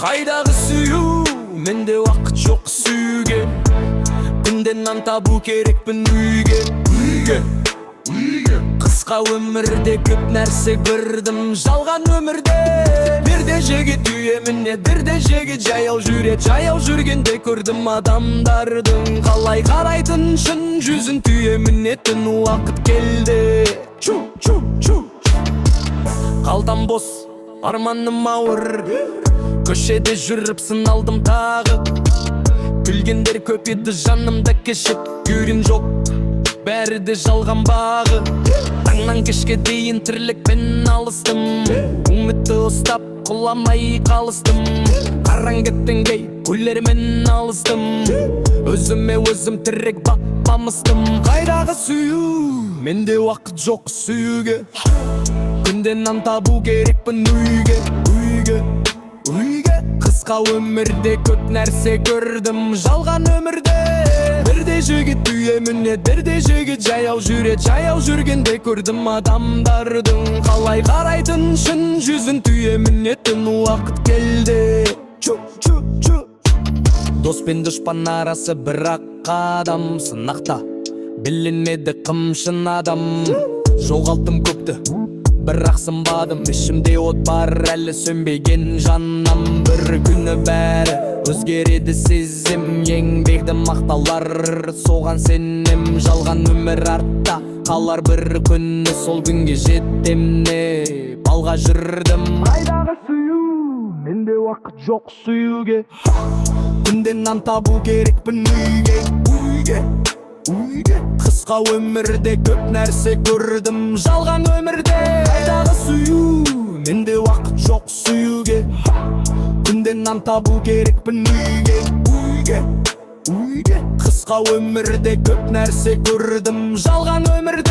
Қайдағы сүю, менде уақыт жоқ сүюге. Күнде нан табу керекпін үйге. Қысқа өмірде көп нәрсе көрдім, жалған өмірде. Бірде жеге түйеміне, бірде жеге жаяу жүрет. Жаяу жүргенде көрдім адамдардың қалай қарайтын шын жүзін. Түйемінетін уақыт келді. Қалтам бос, арманым ауыр, көшеде жүріп сыналдым тағы. Күлгендер көп еді жанымда кешіп, көрген жоқ, бәрі де жалған бағы. Таңнан кешке дейін тірлікпен алыстым, үмітті ұстап құламай қалыстым. Қараң кеттенге өлермен алыстым, өзіме өзім тірек бақпамыстым. Қайдағы сүю, менде уақыт жоқ сүюге. Күнде нан табу керекпін үйге. Қысқа өмірде көп нәрсе көрдім, жалған өмірде. Бірде жігіт түйеміне, бірде жігіт жаяу жүрет. Жаяу жүргенде көрдім адамдардың қалай қарайтын шын жүзін. Түйемінетін уақыт келді. Дос пен дұшпан арасы бірақ қадам, сынақта білінмеді кім шын адам. Жоғалттым көпті, бірақ сынбадым, ішімде от бар әлі сөнбеген жаным. Бір күні бәрі өзгереді сезім, еңбекті мақталар, соған сенем. Жалған өмір артта қалар бір күні, сол күнге жетемне балға жүрдім. Қайдағы сүю, менде уақыт жоқ сүюге. Күнде нан табу керекпін үйге. Қысқа өмірде көп нәрсе көрдім, жалған өмірде. Қайдағы сүю, менде уақыт жоқ сүюге. Күнде нан табу керекпін үйге. Қысқа өмірде көп нәрсе көрдім, жалған өмірде.